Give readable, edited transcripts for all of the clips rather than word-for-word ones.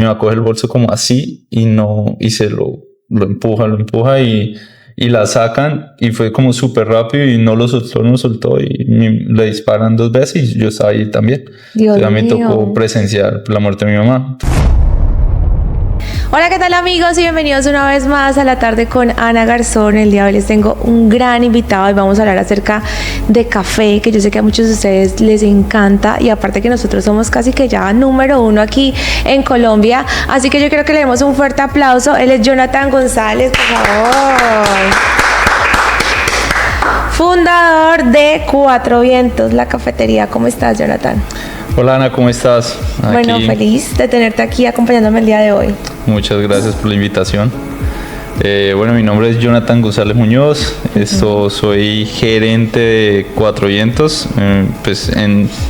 mi mamá coge el bolso como así y se lo empuja y la sacan y fue como súper rápido y no lo soltó y le disparan 2 veces y yo estaba ahí también. Dios Entonces, a mí me mío. tocó presenciar la muerte de mi mamá. Hola, ¿qué tal amigos? Y bienvenidos una vez más a La Tarde con Ana Garzón. El día de hoy les tengo un gran invitado y vamos a hablar acerca de café, que yo sé que a muchos de ustedes les encanta y aparte que nosotros somos casi que ya número 1 aquí en Colombia, así que yo quiero que le demos un fuerte aplauso. Él es Jonathan González, por favor. Fundador de Cuatro Vientos, la cafetería. ¿Cómo estás, Jonathan? Hola Ana, ¿cómo estás? Bueno, feliz de tenerte aquí acompañándome el día de hoy. Muchas gracias por la invitación. Bueno, mi nombre es Jonathan González Muñoz. Soy gerente de Cuatro Vientos.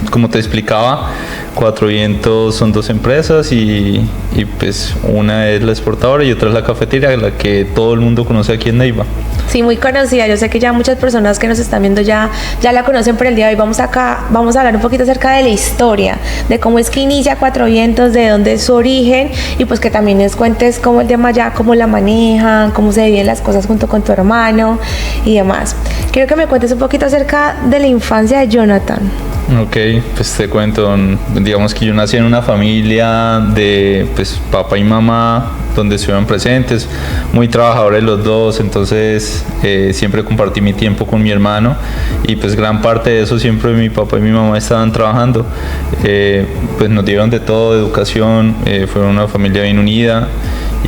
Como te explicaba, Cuatro Vientos son 2 empresas y pues una es la exportadora y otra es la cafetería, la que todo el mundo conoce aquí en Neiva. Sí, muy conocida. Yo sé que ya muchas personas que nos están viendo ya la conocen, por el día de hoy vamos a hablar un poquito acerca de la historia, de cómo es que inicia Cuatro Vientos, de dónde es su origen y pues que también les cuentes cómo el tema ya, cómo la manejan, cómo se viven las cosas junto con tu hermano y demás. Quiero que me cuentes un poquito acerca de la infancia de Jonathan. Ok, pues te cuento, digamos que yo nací en una familia de papá y mamá donde estuvieron presentes, muy trabajadores los dos, entonces siempre compartí mi tiempo con mi hermano y pues gran parte de eso siempre mi papá y mi mamá estaban trabajando, pues nos dieron de todo, educación, fueron una familia bien unida.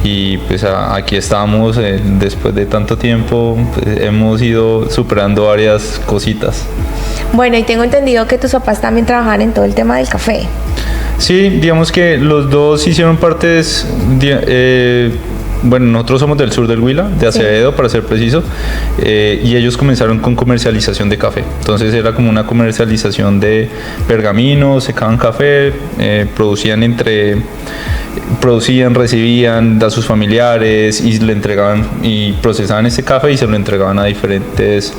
Y pues aquí estamos, después de tanto tiempo, pues, hemos ido superando varias cositas. Bueno, y tengo entendido que tus papás también trabajan en todo el tema del café. Sí, digamos que los dos hicieron partes, bueno, nosotros somos del sur del Huila, de Acevedo, sí, para ser preciso, y ellos comenzaron con comercialización de café. Entonces era como una comercialización de pergaminos, secaban café, recibían a sus familiares y le entregaban y procesaban ese café y se lo entregaban a diferentes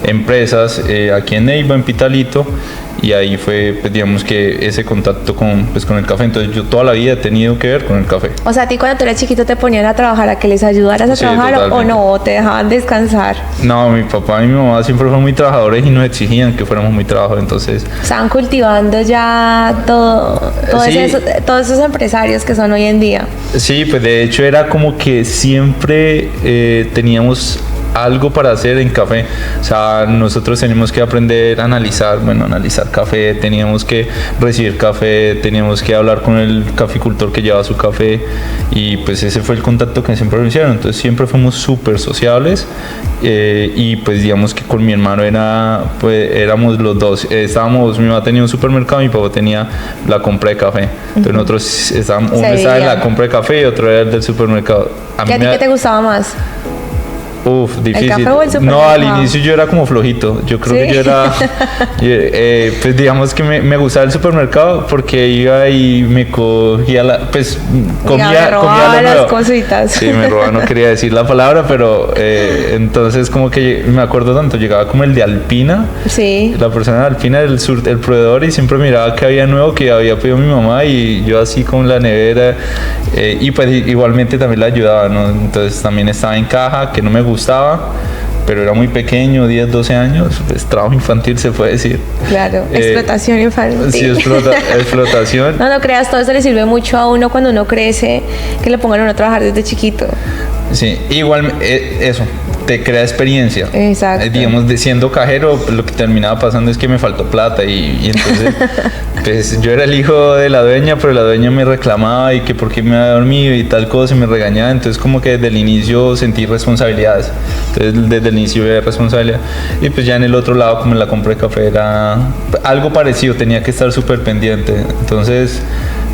empresas aquí en Neiva, en Pitalito, y ahí fue, pues, digamos que ese contacto con el café. Entonces yo toda la vida he tenido que ver con el café. O sea, a ti cuando tú eras chiquito te ponían a trabajar, a que les ayudaras a trabajar, totalmente. ¿O no? ¿O te dejaban descansar? No, mi papá y mi mamá siempre fueron muy trabajadores y nos exigían que fuéramos muy trabajadores, entonces... Estaban cultivando ya sí, todos esos empresarios que son hoy en día. Sí, pues de hecho era como que siempre teníamos algo para hacer en café. O sea, nosotros teníamos que aprender a analizar café, teníamos que recibir café, teníamos que hablar con el caficultor que llevaba su café y pues ese fue el contacto que siempre nos hicieron. Entonces siempre fuimos súper sociables y pues digamos que con mi hermano éramos los dos. Mi mamá tenía un supermercado y mi papá tenía la compra de café. Entonces nosotros uno estaba en la compra de café y otro era el del supermercado. ¿Y a ti qué te gustaba más? Difícil. ¿El café o el supermercado? No, al inicio yo era como flojito. Yo creo que yo era... pues digamos que me gustaba el supermercado porque iba y me cogía comía las cositas. Sí, me robaba, no quería decir la palabra, pero entonces como que me acuerdo tanto, llegaba como el de Alpina. Sí. La persona de Alpina del sur, el proveedor, y siempre miraba que había nuevo que había pedido mi mamá y yo así con la nevera y pues igualmente también la ayudaba, ¿no? Entonces también estaba en caja, que no me gustaba, pero era muy pequeño, 10, 12 años, pues trabajo infantil se puede decir. Claro, explotación infantil. Sí, explotación. No creas, todo eso le sirve mucho a uno cuando uno crece, que le pongan a uno a trabajar desde chiquito. Sí, igual eso, te crea experiencia. Exacto. Digamos, siendo cajero, lo que terminaba pasando es que me faltó plata y entonces pues yo era el hijo de la dueña, pero la dueña me reclamaba y que por qué me había dormido y tal cosa y me regañaba. Entonces como que desde el inicio sentí responsabilidades. Entonces desde el inicio había responsabilidad. Y pues ya en el otro lado, como en la compra de café, era algo parecido, tenía que estar súper pendiente. Entonces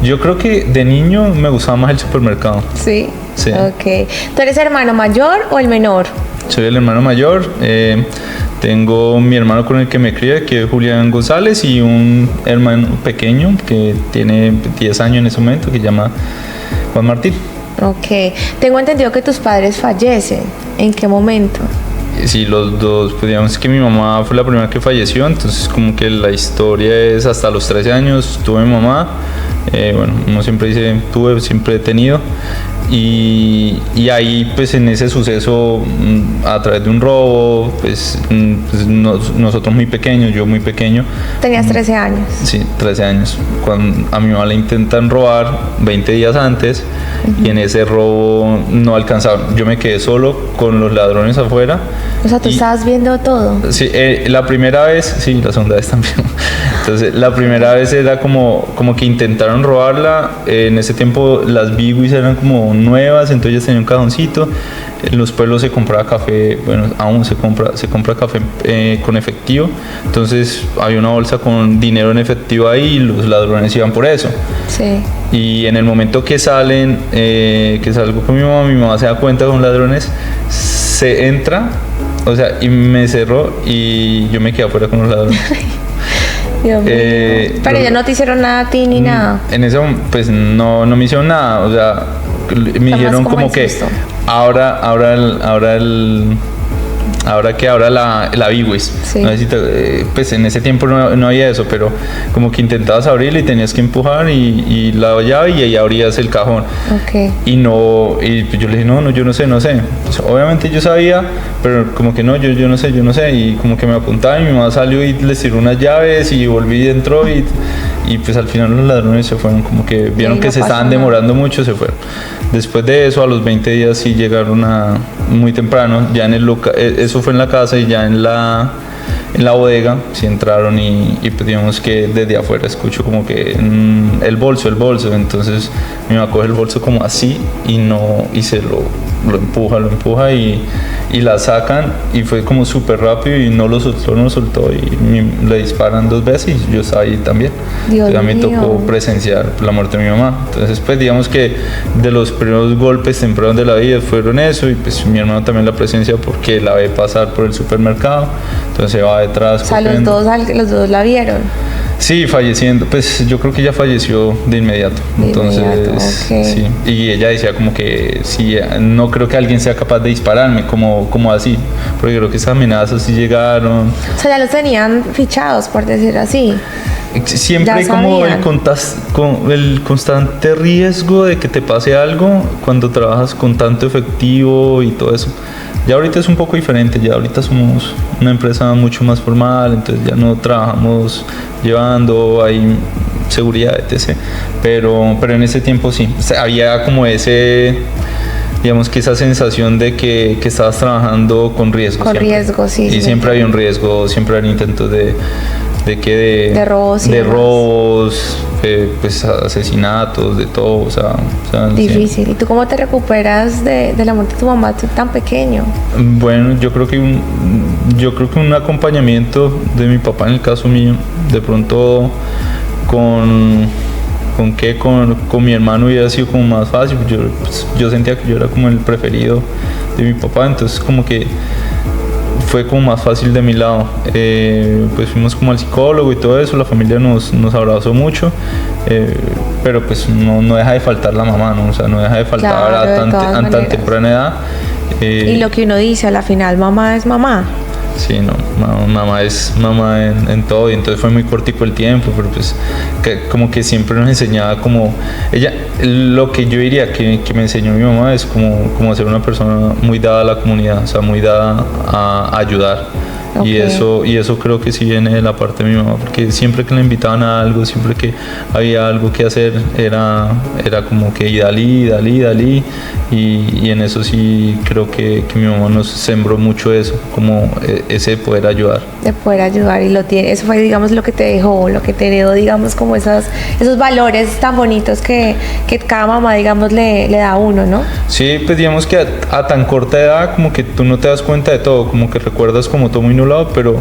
yo creo que de niño me gustaba más el supermercado. Sí. Ok. ¿Tú eres hermano mayor o el menor? Soy el hermano mayor. Tengo mi hermano con el que me crié, que es Julián González, y un hermano pequeño que tiene 10 años en ese momento, que se llama Juan Martín. Ok. Tengo entendido que tus padres fallecen. ¿En qué momento? sí, los dos, pues digamos que mi mamá fue la primera que falleció, entonces como que la historia es hasta los 13 años tuve mi mamá, bueno, uno siempre dice tuve, siempre he tenido, y ahí pues en ese suceso, a través de un robo, pues, nosotros muy pequeños, yo muy pequeño. Tenías 13 años. Sí, 13 años. Cuando a mi mamá le intentan robar 20 días antes, y en ese robo no alcanzaron. Yo me quedé solo con los ladrones afuera. O sea, tú estabas viendo todo. Sí, la primera vez, sí, la segunda vez también. Entonces, la primera vez era como que intentaron robarla. En ese tiempo las Biguis eran como nuevas, entonces ellas tenían un cajoncito. En los pueblos se compraba café, bueno, aún se compra café con efectivo. Entonces había una bolsa con dinero en efectivo ahí y los ladrones iban por eso. Sí. Y en el momento que salen, que salgo con mi mamá se da cuenta con ladrones, se entra, o sea, y me cerró y yo me quedé afuera con los ladrones. Dios mío. Pero ellos no te hicieron nada a ti ni nada. En eso, pues no me hicieron nada, o sea, me dijeron como que ahora la Biguis. Sí. No sé si pues en ese tiempo no había eso, pero como que intentabas abrirla y tenías que empujar y la llave y ahí abrías el cajón. Okay. Y pues yo le dije, no, yo no sé. Pues obviamente yo sabía, pero como que no, yo no sé. Y como que me apuntaba y mi mamá salió y les tiró unas llaves y volví y entró y pues al final los ladrones se fueron, como que vieron que se estaban demorando mucho, se fueron. Después de eso, a los 20 días sí llegaron muy temprano, ya en el local, eso fue en la casa y ya en la bodega sí entraron y pues digamos que desde afuera escucho como que el bolso, entonces mi mamá coge el bolso como así y se lo empuja y la sacan y fue como súper rápido y no lo soltó y le disparan 2 veces y yo estaba ahí también. Dios mío. Me tocó presenciar la muerte de mi mamá. Entonces pues digamos que de los primeros golpes tempranos de la vida fueron eso y pues mi hermano también la presencia porque la ve pasar por el supermercado, entonces va detrás. O sea, los dos la vieron. Sí, falleciendo, pues yo creo que ella falleció de inmediato. Entonces, okay. Sí. Y ella decía como que sí, no creo que alguien sea capaz de dispararme, como así, porque creo que esas amenazas sí llegaron. O sea, ya los tenían fichados, por decir así. Siempre hay como el constante riesgo de que te pase algo cuando trabajas con tanto efectivo y todo eso. Ya ahorita es un poco diferente, ya ahorita somos una empresa mucho más formal, entonces ya no trabajamos llevando, hay seguridad, etc. Pero en ese tiempo sí, o sea, había como digamos que esa sensación de que estabas trabajando con riesgo. Con riesgo, sí. Y siempre había un riesgo, siempre había intentos de robos, pues asesinatos, de todo, o sea difícil. ¿Y tú cómo te recuperas de la muerte de tu mamá tan pequeño? Bueno, yo creo que un acompañamiento de mi papá en el caso mío, de pronto con mi hermano hubiera sido como más fácil. Yo sentía que yo era como el preferido de mi papá, entonces como que fue como más fácil de mi lado. Pues fuimos como al psicólogo y todo eso, la familia nos abrazó mucho, pero pues no deja de faltar la mamá, ¿no? O sea, no deja de faltar a tan temprana edad. Y lo que uno dice, a la final, mamá es mamá. Sí, no, mamá es mamá en todo, y entonces fue muy cortico el tiempo, pero pues como que siempre nos enseñaba como ella, lo que yo diría que me enseñó mi mamá es como ser una persona muy dada a la comunidad, o sea, muy dada a ayudar. Okay. Y eso creo que sí viene de la parte de mi mamá, porque siempre que la invitaban a algo, siempre que había algo que hacer, era como que dalí, y en eso sí creo que mi mamá nos sembró mucho eso, como ese poder ayudar. De poder ayudar, y eso fue, digamos, lo que te dejó, lo que te heredó, digamos, como esos valores tan bonitos que cada mamá, digamos, le da a uno, ¿no? Sí, pues digamos que a tan corta edad como que tú no te das cuenta de todo, como que recuerdas como todo muy nublado, pero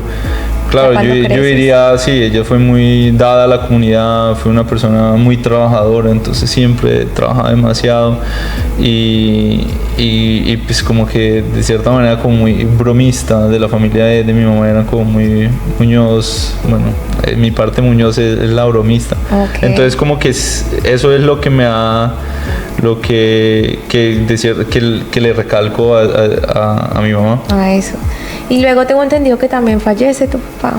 claro, yo diría, sí, ella fue muy dada a la comunidad, fue una persona muy trabajadora, entonces siempre trabajaba demasiado y pues como que de cierta manera como muy bromista. De la familia de mi mamá era como muy Muñoz, bueno, mi parte Muñoz es la bromista. Okay. Entonces como que eso es lo que me ha, lo que le recalco a mi mamá. A eso. Y luego tengo entendido que también fallece tu papá.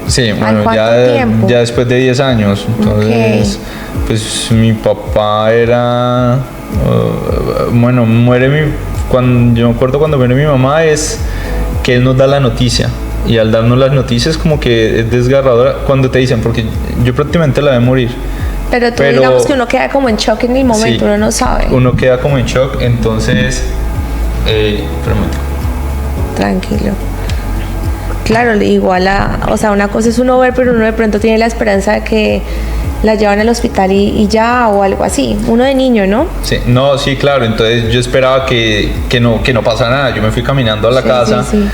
Sí, bueno, cuánto tiempo? ya después de 10 años. Entonces, pues mi papá era... bueno, yo me acuerdo cuando muere mi mamá es que él nos da la noticia. Y al darnos las noticias como que es desgarradora cuando te dicen, porque yo prácticamente la de morir. Pero digamos que uno queda como en shock en el momento, sí, uno no sabe. Uno queda como en shock, entonces... Tranquilo. Claro, igual o sea, una cosa es uno ver, pero uno de pronto tiene la esperanza de que la llevan al hospital y ya, o algo así. Uno de niño, ¿no? Sí, no, sí, claro. Entonces yo esperaba que no pasara nada. Yo me fui caminando a la casa. Sí.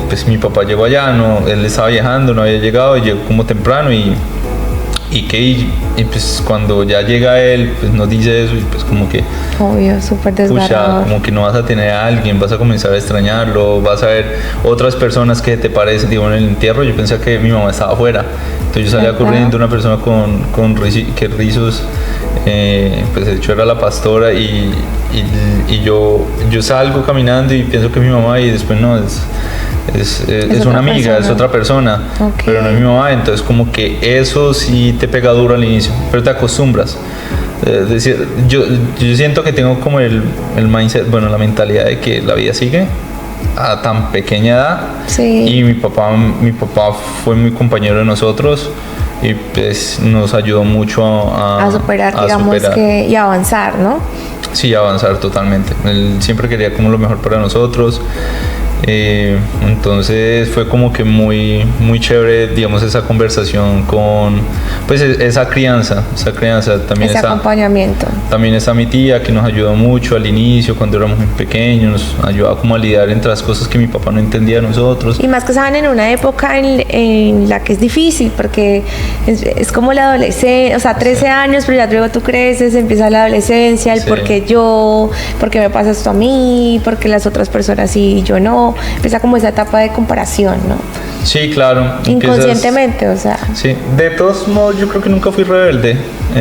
Pues mi papá llegó allá, él estaba viajando, no había llegado, llegó como temprano y pues cuando ya llega él, pues nos dice eso y pues como que... Obvio, súper desgarrador. Como que no vas a tener a alguien, vas a comenzar a extrañarlo, vas a ver otras personas que te parecen. Digo, en el entierro yo pensé que mi mamá estaba afuera. Entonces yo salía corriendo, una persona que rizos, pues de hecho era la pastora y yo salgo caminando y pienso que es mi mamá y después no, es una amiga, persona. Es otra persona, pero no es mi mamá. Entonces como que eso sí te pega duro al inicio, pero te acostumbras. Es decir, yo siento que tengo como el mindset, bueno, la mentalidad de que la vida sigue a tan pequeña edad. Sí. Y mi papá fue muy compañero de nosotros y pues nos ayudó mucho a superar, y avanzar, ¿no? Sí, avanzar totalmente. Él siempre quería como lo mejor para nosotros. Entonces fue como que muy chévere, digamos, esa conversación con, pues esa crianza también, ese acompañamiento. También está mi tía que nos ayudó mucho al inicio cuando éramos muy pequeños, nos ayudaba como a lidiar entre las cosas que mi papá no entendía de nosotros. Y más que estaban en una época en la que es difícil porque es como la adolescencia, o sea, 13 años, pero ya luego tú creces, empieza la adolescencia, el por qué me pasa esto a mí, porque las otras personas sí y yo no. Empieza como esa etapa de comparación, ¿no? Sí, claro. Inconscientemente, o sea. Sí, de todos modos yo creo que nunca fui rebelde.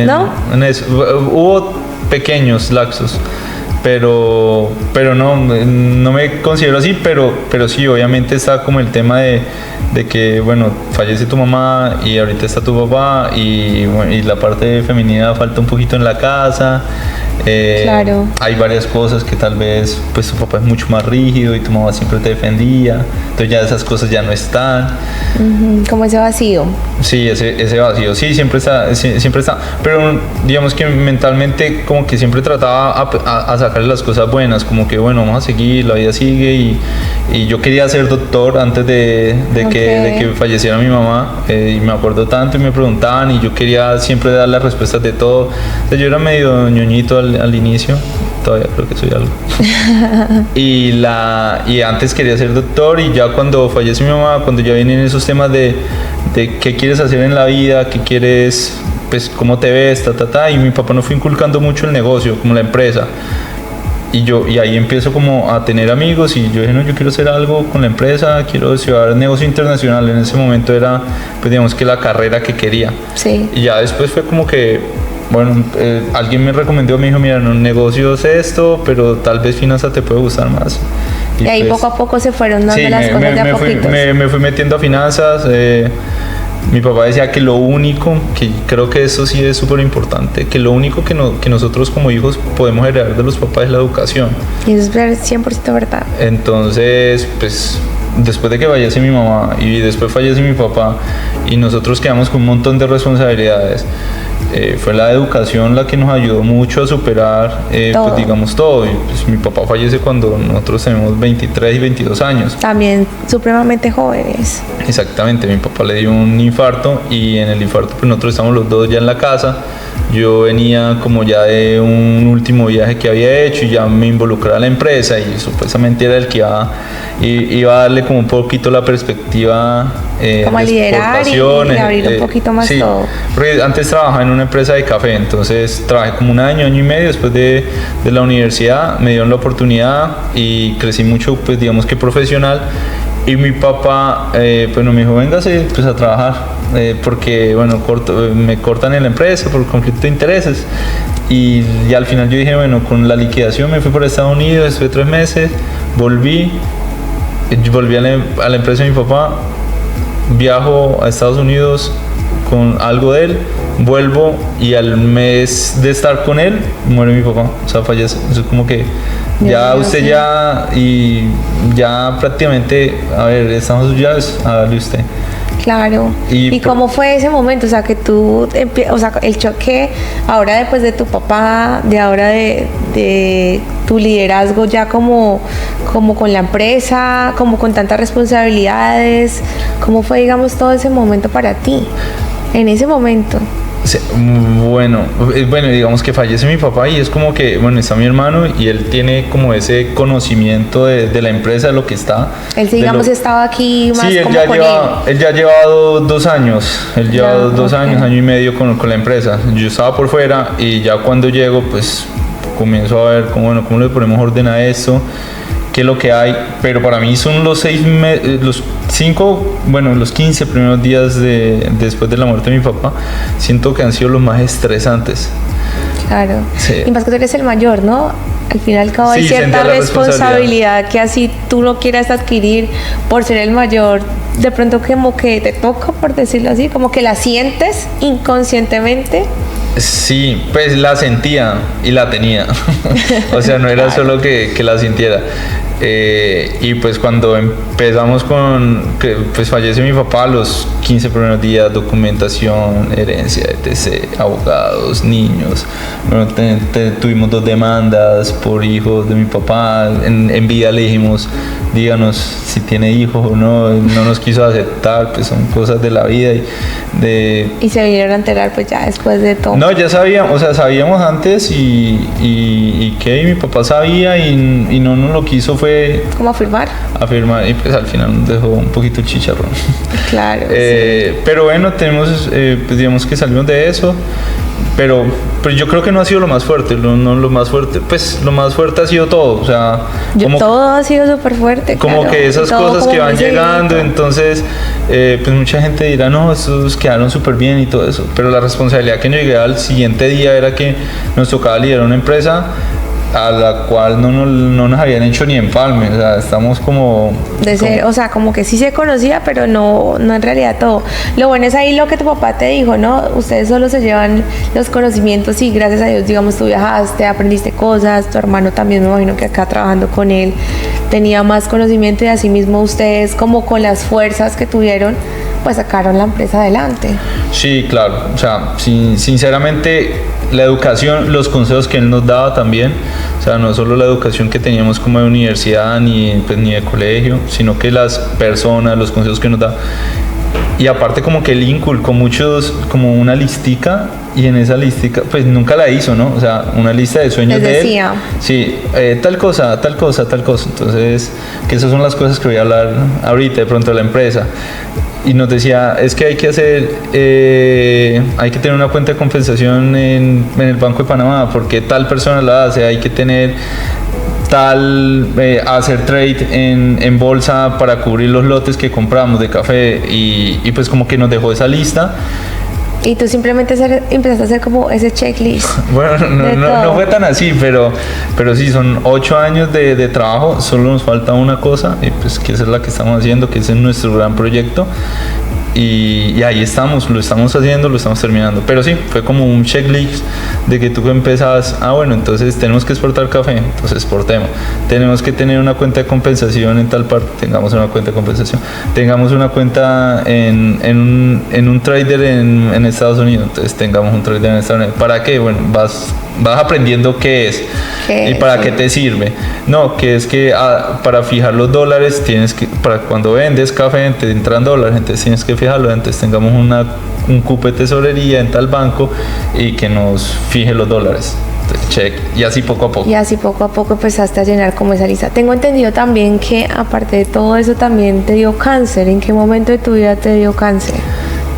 ¿No? En eso. Hubo pequeños lapsos, pero no me considero así, pero sí, obviamente está como el tema de que, bueno, fallece tu mamá y ahorita está tu papá y la parte femenina falta un poquito en la casa. Claro. Hay varias cosas que tal vez pues tu papá es mucho más rígido y tu mamá siempre te defendía, entonces ya esas cosas ya no están. Como ese vacío. Sí, ese vacío, sí, siempre está, pero digamos que mentalmente como que siempre trataba a sacarle las cosas buenas, como que bueno, vamos a seguir, la vida sigue y yo quería ser doctor antes de que falleciera mi mamá, y me acuerdo tanto y me preguntaban y yo quería siempre dar las respuestas de todo. Entonces, yo era medio ñoñito al inicio, todavía creo que soy algo. y antes quería ser doctor y ya cuando fallece mi mamá, cuando ya vienen esos temas de qué quieres hacer en la vida, qué quieres, pues cómo te ves, y mi papá nos fue inculcando mucho el negocio, como la empresa. Y ahí empiezo como a tener amigos y yo dije, no, yo quiero hacer algo con la empresa, quiero llevar negocio internacional. En ese momento era, pues digamos que la carrera que quería. Sí. Y ya después fue como que, bueno, alguien me recomendó, me dijo, mira, no, negocio es esto, pero tal vez finanzas te puede gustar más. Y ahí pues, poco a poco se fueron dando las cosas de a poquitos. Me fui metiendo a finanzas. Mi papá decía que lo único, que creo que eso sí es súper importante, que lo único que nosotros como hijos podemos heredar de los papás es la educación. Y eso es 100% verdad. Entonces, pues, después de que fallece mi mamá y después fallece mi papá y nosotros quedamos con un montón de responsabilidades, fue la educación la que nos ayudó mucho a superar, pues, digamos, todo. Y pues mi papá fallece cuando nosotros tenemos 23 y 22 años. También supremamente jóvenes. Exactamente, mi papá le dio un infarto y en el infarto pues nosotros estamos los dos ya en la casa. Yo venía como ya de un último viaje que había hecho y ya me involucré a la empresa y supuestamente era el que iba a darle como un poquito la perspectiva, como a liderar y abrir un poquito más, sí, todo. Porque antes trabajaba en una empresa de café, entonces trabajé como un año y medio después de la universidad, me dieron la oportunidad y crecí mucho, pues digamos que profesional. Y mi papá, pues me dijo, véngase pues a trabajar, porque bueno, me cortan en la empresa por conflicto de intereses. Y al final yo dije, bueno, con la liquidación me fui por Estados Unidos, estuve 3 meses, volví volví a la empresa de mi papá, viajo a Estados Unidos con algo de él, vuelvo y al mes de estar con él muere mi papá, o sea, fallece. Eso es como que ya usted ya y ya prácticamente, a ver, estamos ya a darle usted. Claro. ¿Y cómo fue ese momento? O sea, que tú, o sea, el choque ahora después de tu papá, de ahora de tu liderazgo ya como con la empresa, como con tantas responsabilidades, ¿cómo fue, digamos, todo ese momento para ti, en ese momento? Sí, bueno, digamos que fallece mi papá y es como que, bueno, está mi hermano y él tiene como ese conocimiento de la empresa, de lo que está. Él, digamos, estaba aquí más sí, como con él ya lleva 2 años, él lleva dos años, año y medio con la empresa. Yo estaba por fuera y ya cuando llego, pues comienzo a ver cómo le ponemos orden a esto, qué es lo que hay, pero para mí son los 15 primeros días después de la muerte de mi papá, siento que han sido los más estresantes. Claro. Sí. Y más que tú eres el mayor, ¿no? Al final y al cabo hay cierta responsabilidad que así tú lo quieras adquirir por ser el mayor, de pronto como que te toca, por decirlo así, como que la sientes inconscientemente. Sí, pues la sentía y la tenía. O sea, no era solo que la sintiera. Y pues cuando empezamos pues fallece mi papá, los 15 primeros días, documentación, herencia, etc., abogados, niños. Bueno, tuvimos 2 demandas por hijos de mi papá. En vida le dijimos, díganos si tiene hijos o no. No nos quiso aceptar, pues son cosas de la vida. Y se vinieron a enterar pues ya después de todo. No, ya sabíamos, o sea, sabíamos antes y que mi papá sabía y no nos lo quiso fue... ¿Cómo afirmar? Afirmar, y pues al final nos dejó un poquito chicharrón. Claro. Sí. Pero bueno, tenemos, pues digamos que salimos de eso, pero yo creo que no ha sido lo más fuerte, lo más fuerte, pues lo más fuerte ha sido todo, o sea... todo ha sido súper fuerte, como claro, que esas cosas que van llegando, seguido. Entonces, pues mucha gente dirá, no, estos quedaron súper bien y todo eso, pero la responsabilidad que nos llegué al siguiente día era que nos tocaba liderar una empresa a la cual no nos habían hecho ni empalme, o sea, estamos como... o sea, como que sí se conocía, pero no en realidad todo. Lo bueno es ahí lo que tu papá te dijo, ¿no? Ustedes solo se llevan los conocimientos y gracias a Dios, digamos, tú viajaste, aprendiste cosas, tu hermano también, me imagino que acá trabajando con él tenía más conocimiento y así mismo ustedes, como con las fuerzas que tuvieron, pues sacaron la empresa adelante. Sí, claro, o sea, sinceramente la educación, los consejos que él nos daba también, o sea, no solo la educación que teníamos como de universidad ni de colegio, sino que las personas, los consejos que nos da. Y aparte como que él inculcó muchos, como una listica, y en esa listica, pues nunca la hizo, ¿no? O sea, una lista de sueños de él. Sí, tal cosa. Entonces, que esas son las cosas que voy a hablar ahorita, de pronto de la empresa. Y nos decía, es que hay que tener una cuenta de compensación en el Banco de Panamá, porque tal persona la hace, hay que tener hacer trade en bolsa para cubrir los lotes que compramos de café y pues como que nos dejó esa lista. Y tú simplemente empezaste a hacer como ese checklist. Bueno, no fue tan así, pero sí, son 8 años de trabajo, solo nos falta una cosa, y pues que esa es la que estamos haciendo, que ese es nuestro gran proyecto. Y ahí estamos, lo estamos haciendo, lo estamos terminando. Pero sí, fue como un checklist de que tú empezabas, bueno, entonces tenemos que exportar café, entonces exportemos. Tenemos que tener una cuenta de compensación en tal parte, tengamos una cuenta de compensación. Tengamos una cuenta en un trader en Estados Unidos, entonces tengamos un trader en Estados Unidos. ¿Para qué? Bueno, vas aprendiendo qué es y para qué te sirve. No, que es que para fijar los dólares para cuando vendes café te entran dólares, entonces tienes que fijarlo, entonces tengamos un cupo de tesorería en tal banco y que nos fije los dólares. Entonces, check, y así poco a poco. Y así poco a poco empezaste a llenar como esa lista. Tengo entendido también que aparte de todo eso también te dio cáncer. ¿En qué momento de tu vida te dio cáncer?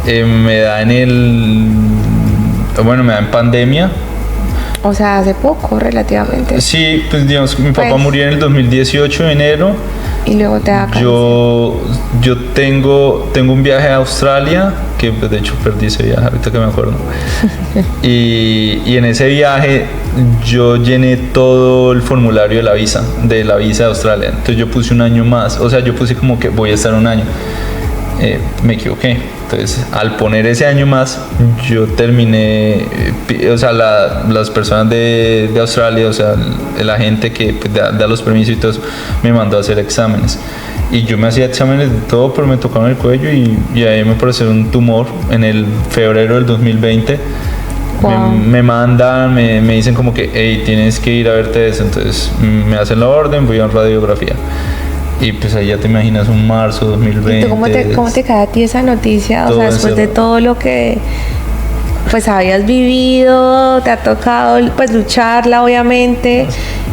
Me da en pandemia. O sea, hace poco, relativamente. Sí, pues digamos que mi papá Pues. murió en el 2018 de enero. Y luego te da cáncer. Yo tengo un viaje a Australia, que pues, de hecho perdí ese viaje, ahorita que me acuerdo. y en ese viaje yo llené todo el formulario de la visa de Australia. Entonces yo puse un año más, o sea, yo puse como que voy a estar un año. Me equivoqué. Entonces, al poner ese año más, yo terminé, o sea, las personas de Australia, o sea, la gente que pues, da los permisos y todo eso, me mandó a hacer exámenes. Y yo me hacía exámenes de todo, pero me tocaron el cuello y ahí me apareció un tumor en el febrero del 2020. Wow. Me mandan, me dicen como que, hey, tienes que ir a verte eso. Entonces, me hacen la orden, voy a una radiografía. Y pues ahí ya te imaginas un marzo 2020. ¿Y tú cómo te cae a ti esa noticia? O todo sea, después de encerrado. todo lo que pues habías vivido, te ha tocado pues lucharla obviamente,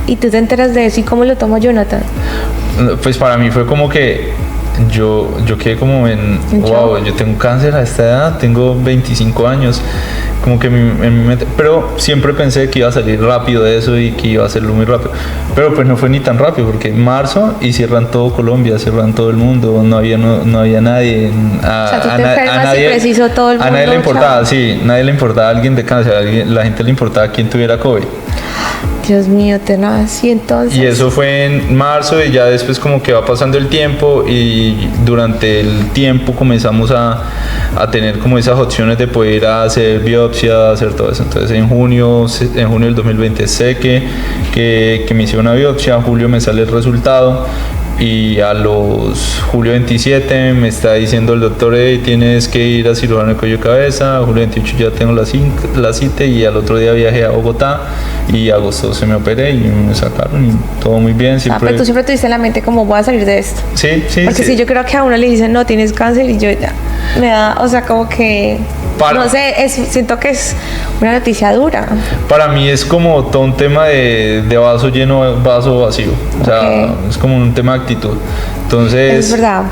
y tú te enteras de eso, ¿y cómo lo toma Jonathan? Pues para mí fue como que yo quedé como en wow, yo tengo cáncer a esta edad, tengo 25 años, como que en mi mente, pero siempre pensé que iba a salir rápido de eso y que iba a hacerlo muy rápido, pero pues no fue ni tan rápido, porque en marzo y cierran todo Colombia, cierran todo el mundo, no había nadie, O sea, tú te enfermas y preciso todo el mundo. a nadie le importaba, chao. sí, nadie le importaba a alguien de cáncer, la gente le importaba quién tuviera COVID. Dios mío, tenaz. Y entonces. Y eso fue en marzo y ya después como que va pasando el tiempo y durante el tiempo comenzamos a tener como esas opciones de poder ir a hacer biopsia, hacer todo eso. Entonces en junio del 2020 sé que me hice una biopsia, en julio me sale el resultado y a los julio 27 me está diciendo el doctor, hey, tienes que ir a cirujano de cuello y cabeza, julio 28 ya tengo la cita y al otro día viajé a Bogotá y agosto se me operé y me sacaron y todo muy bien. Siempre... pero tú siempre tuviste en la mente como voy a salir de esto. Sí. Porque si yo creo que a uno le dicen no, tienes cáncer y yo ya me da, o sea, como que no sé, siento que es una noticia dura. Para mí es como todo un tema de vaso lleno, vaso vacío. O sea, es como un tema de actitud. Entonces, es verdad.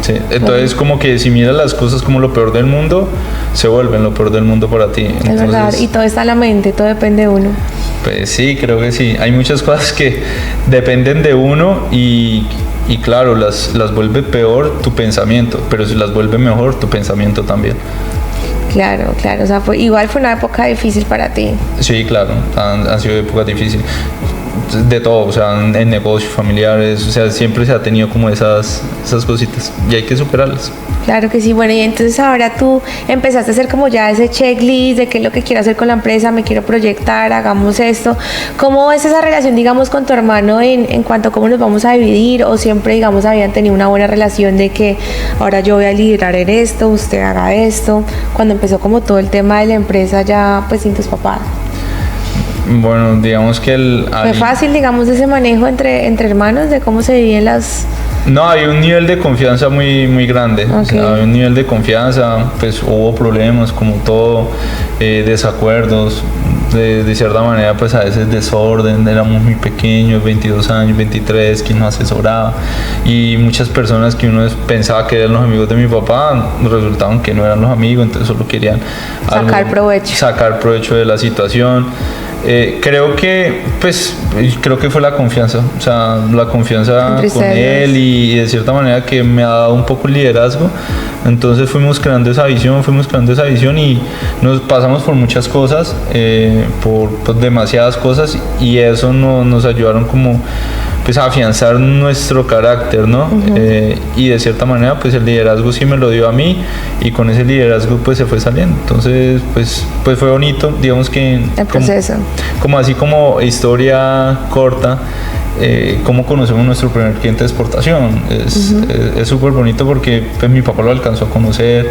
Sí, entonces como que si miras las cosas como lo peor del mundo, se vuelven lo peor del mundo para ti. Entonces, es verdad, y todo está en la mente, todo depende de uno. Pues sí, creo que sí. Hay muchas cosas que dependen de uno y claro, las vuelve peor tu pensamiento, pero si las vuelve mejor tu pensamiento también. Claro, o sea, igual fue una época difícil para ti. Sí, claro, han sido épocas difíciles. De todo, o sea, en negocios familiares, o sea, siempre se ha tenido como esas cositas y hay que superarlas. Claro que sí, bueno, y entonces ahora tú empezaste a hacer como ya ese checklist de qué es lo que quiero hacer con la empresa, me quiero proyectar, hagamos esto. ¿Cómo es esa relación, digamos, con tu hermano en cuanto a cómo nos vamos a dividir? ¿O siempre, digamos, habían tenido una buena relación de que ahora yo voy a liderar en esto, usted haga esto? Cuando empezó como todo el tema de la empresa ya pues sin tus papás. Bueno, digamos que ¿Fue fácil, digamos, ese manejo entre hermanos de cómo se vivían las...? No, hay un nivel de confianza muy grande. Okay. O sea, hay un nivel de confianza, pues hubo problemas como todo, desacuerdos, de cierta manera pues a veces desorden, éramos muy pequeños, 22 años, 23, quien nos asesoraba y muchas personas que uno pensaba que eran los amigos de mi papá resultaban que no eran los amigos, entonces solo querían sacar provecho de la situación. Creo que fue la confianza, o sea, la confianza con él y de cierta manera que me ha dado un poco el liderazgo. Entonces fuimos creando esa visión y nos pasamos por muchas cosas, por demasiadas cosas y eso nos ayudaron como pues a afianzar nuestro carácter, ¿no? Uh-huh. Y de cierta manera pues el liderazgo sí me lo dio a mí y con ese liderazgo pues se fue saliendo. Entonces pues fue bonito, digamos que el proceso. Como así como historia corta, cómo conocemos nuestro primer cliente de exportación. Es súper bonito porque pues, mi papá lo alcanzó a conocer.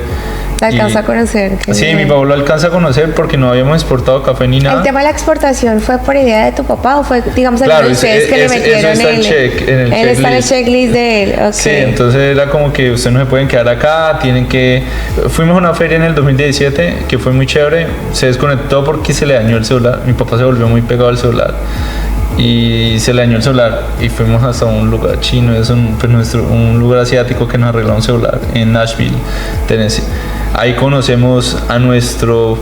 ¿La alcanza a conocer? Sí, mi papá lo alcanza a conocer porque no habíamos exportado café ni nada. ¿El tema de la exportación fue por idea de tu papá o fue, digamos, alguno de ustedes que le metieron él está en el checklist de él? Okay. Sí, entonces era como que ustedes no se pueden quedar acá, tienen que... Fuimos a una feria en el 2017 que fue muy chévere, se desconectó porque se le dañó el celular, mi papá se volvió muy pegado al celular y se le dañó el celular y fuimos hasta un lugar chino, es un lugar asiático que nos arregló un celular en Nashville, Tennessee. Ahí conocemos a nuestro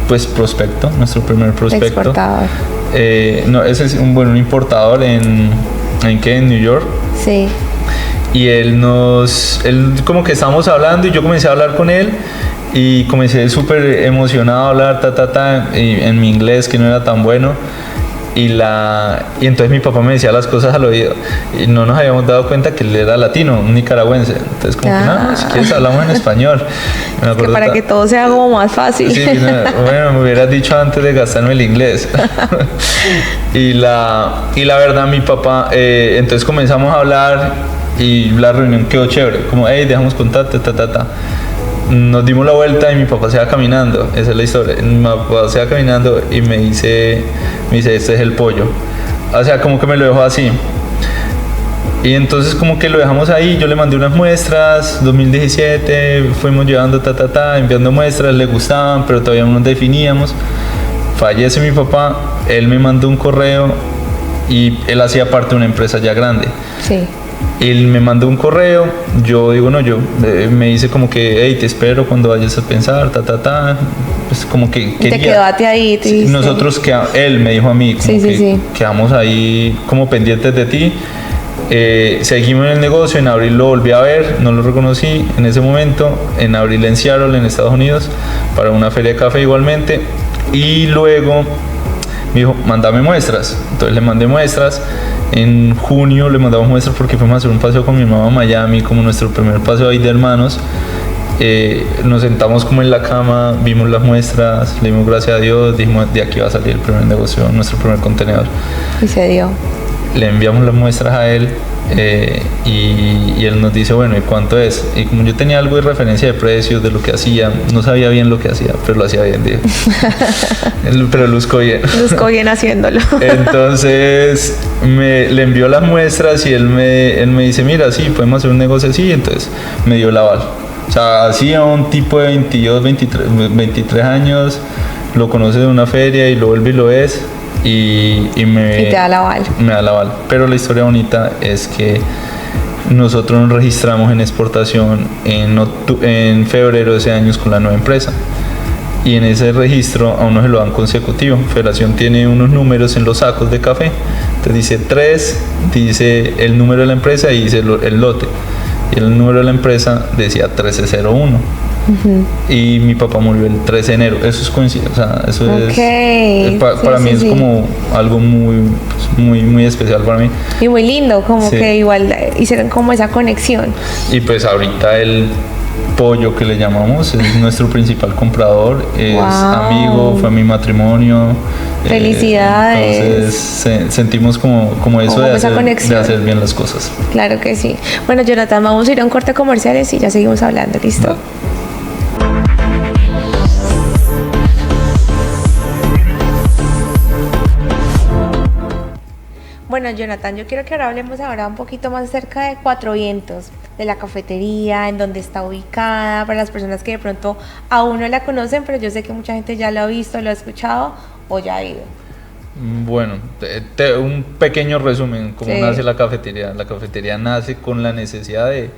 pues prospecto, nuestro primer prospecto. Exportador. No, ese es un importador en New York. Sí. Y él como que estábamos hablando y yo comencé a hablar con él y comencé súper emocionado a hablar, y en mi inglés que no era tan bueno. Y entonces mi papá me decía las cosas al oído y no nos habíamos dado cuenta que él era latino, un nicaragüense. Entonces como que no, si quieres hablamos en español. Es que para que todo sea como más fácil. Sí, bueno, me hubieras dicho antes de gastarme el inglés. y la verdad mi papá, entonces comenzamos a hablar y la reunión quedó chévere, como hey, dejamos contacto, Nos dimos la vuelta y mi papá se va caminando, esa es la historia. Mi papá se va caminando y me dice, este es el pollo. O sea, como que me lo dejó así. Y entonces como que lo dejamos ahí, yo le mandé unas muestras, 2017, fuimos llevando, enviando muestras, le gustaban, pero todavía no nos definíamos. Fallece mi papá, él me mandó un correo y él hacía parte de una empresa ya grande. Sí. Él me mandó un correo, yo digo, no, me dice como que, hey, te espero cuando vayas a pensar, pues como que quería. Te quedaste ahí, sí, nosotros, él me dijo a mí, como que quedamos ahí como pendientes de ti. Seguimos en el negocio, en abril lo volví a ver, no lo reconocí en ese momento, en abril en Seattle, en Estados Unidos, para una feria de café igualmente, y luego me dijo, mándame muestras, entonces le mandé muestras. En junio le mandamos muestras porque fuimos a hacer un paseo con mi mamá a Miami, como nuestro primer paseo ahí de hermanos. Nos sentamos como en la cama, vimos las muestras, le dimos gracias a Dios, dijimos de aquí va a salir el primer negocio, nuestro primer contenedor. Y se dio. Le enviamos las muestras a él y él nos dice, bueno, ¿y cuánto es? Y como yo tenía algo de referencia de precios, de lo que hacía, no sabía bien lo que hacía, pero lo hacía bien, dije. Pero luzco bien. Luzco bien haciéndolo. Entonces le envió las muestras y él me dice, mira, sí, podemos hacer un negocio así. Entonces me dio el aval. O sea, hacía un tipo de 22, 23 años, lo conoce de una feria y lo vuelve y lo es. Y te da la aval. Me da la aval. Pero la historia bonita es que nosotros nos registramos en exportación en febrero de ese año con la nueva empresa. Y en ese registro a uno se lo dan consecutivo. Federación tiene unos números en los sacos de café. Entonces dice 3, dice el número de la empresa y dice el lote. Y el número de la empresa decía 1301. Y mi papá murió el 13 de enero. Eso es coincidencia, o sea, eso es para mí es como algo muy especial para mí. Y muy lindo, como que igual hicieron como esa conexión. Y pues ahorita el pollo que le llamamos es nuestro principal comprador, es amigo, fue a mi matrimonio. Felicidades. Entonces sentimos como eso de hacer bien las cosas. Claro que sí. Bueno, Jonathan, vamos a ir a un corte comerciales y ya seguimos hablando, ¿listo? No. Bueno, Jonathan, yo quiero que ahora hablemos un poquito más acerca de Cuatro Vientos, de la cafetería, en dónde está ubicada, para las personas que de pronto aún no la conocen, pero yo sé que mucha gente ya lo ha visto, lo ha escuchado o ya ha ido. Bueno, un pequeño resumen, cómo nace la cafetería. La cafetería nace con la necesidad de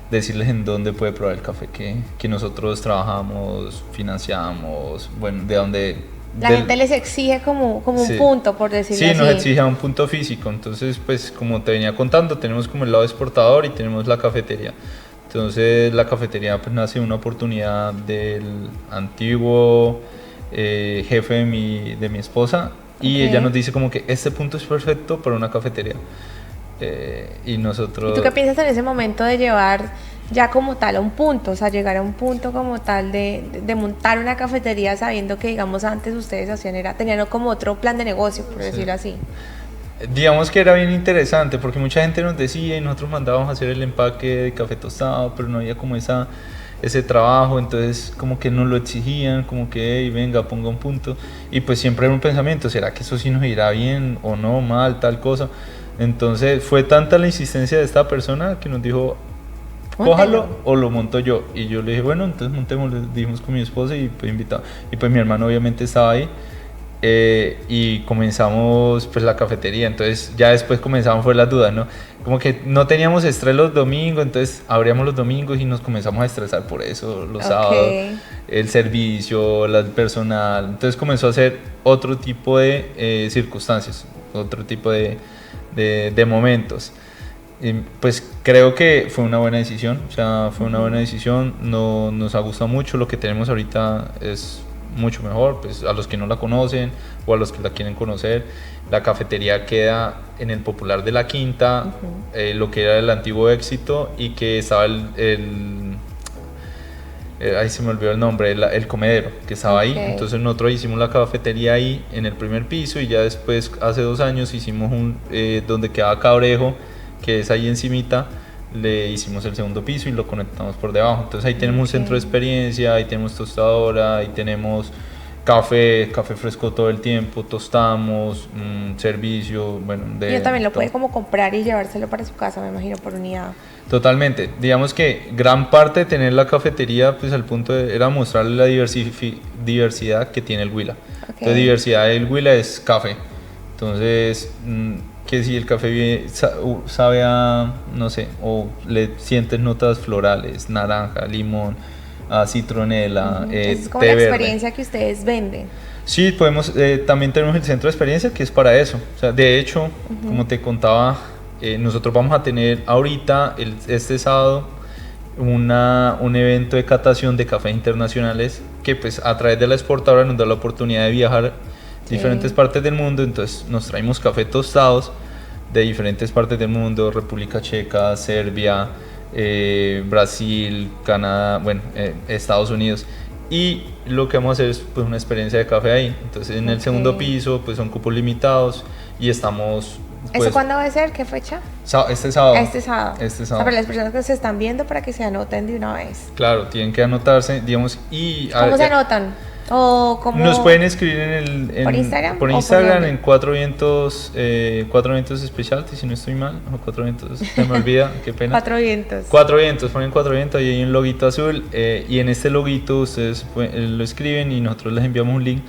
decirles en dónde puede probar el café que nosotros trabajamos, financiamos, bueno, de dónde... La gente les exige como un punto, por decirlo así. Sí, nos exige un punto físico. Entonces, pues como te venía contando, tenemos como el lado exportador y tenemos la cafetería. Entonces, la cafetería pues nace una oportunidad del antiguo jefe de mi esposa y ella nos dice como que este punto es perfecto para una cafetería. Y nosotros... ¿Y tú qué piensas en ese momento de llevar ya como tal a un punto, o sea, llegar a un punto como tal de montar una cafetería sabiendo que, digamos, antes ustedes tenían como otro plan de negocio, por decirlo así? Digamos que era bien interesante porque mucha gente nos decía y nosotros mandábamos a hacer el empaque de café tostado, pero no había como ese trabajo, entonces como que nos lo exigían, como que hey, venga, ponga un punto, y pues siempre era un pensamiento, ¿será que eso sí nos irá bien o no, mal, tal cosa? Entonces fue tanta la insistencia de esta persona que nos dijo, cójalo o lo monto yo. Y yo le dije, bueno, entonces montemos, le dijimos con mi esposa y pues invitado. Y pues mi hermano obviamente estaba ahí. y comenzamos pues la cafetería. Entonces ya después comenzamos fue las dudas, ¿no? Como que no teníamos estrés los domingos, entonces abríamos los domingos y nos comenzamos a estresar por eso, los sábados, el servicio, el personal. Entonces comenzó a ser otro tipo de circunstancias, otro tipo de momentos. Pues creo que fue una buena decisión, o sea, fue una buena decisión, no, nos ha gustado mucho, lo que tenemos ahorita es mucho mejor, pues a los que no la conocen o a los que la quieren conocer, la cafetería queda en el Popular de la Quinta, lo que era el antiguo Éxito, y que estaba ahí se me olvidó el nombre, el comedero que estaba ahí. Entonces nosotros hicimos la cafetería ahí en el primer piso, y ya después hace 2 años hicimos donde quedaba Cabrejo, que es ahí encimita, le hicimos el segundo piso y lo conectamos por debajo. Entonces ahí tenemos un centro de experiencia, ahí tenemos tostadora, ahí tenemos café fresco todo el tiempo, tostamos, servicio, bueno. Y también lo puede como comprar y llevárselo para su casa, me imagino, por unidad. Totalmente. Digamos que gran parte de tener la cafetería, pues al punto era mostrarle la diversidad que tiene el Huila. Entonces, diversidad del Huila es café. Entonces, que si el café sabe a, no sé, o le sientes notas florales, naranja, limón, citronela, es como té la verde. experiencia que ustedes venden. Sí, también tenemos el centro de experiencia, que es para eso. O sea, de hecho, como te contaba, nosotros vamos a tener ahorita, este sábado, un evento de catación de cafés internacionales, que pues a través de la exportadora nos da la oportunidad de viajar a diferentes partes del mundo. Entonces nos traemos café tostados de diferentes partes del mundo: República Checa, Serbia, Brasil, Canadá, bueno, Estados Unidos. Y lo que vamos a hacer es pues una experiencia de café ahí. Entonces en el segundo piso pues son cupos limitados y estamos... Pues, ¿eso cuándo va a ser? ¿Qué fecha? Este sábado. Este sábado. Para las personas que se están viendo, para que se anoten de una vez. Claro, tienen que anotarse, digamos, y... ¿Cómo se anotan? ¿O cómo? Nos pueden escribir ¿por Instagram? Por Instagram en Cuatro Vientos Specialty, si no estoy mal, o Cuatro Vientos, se me olvida, qué pena. Cuatro Vientos. Ponen Cuatro Vientos, y hay un loguito azul, y en este loguito ustedes lo escriben y nosotros les enviamos un link.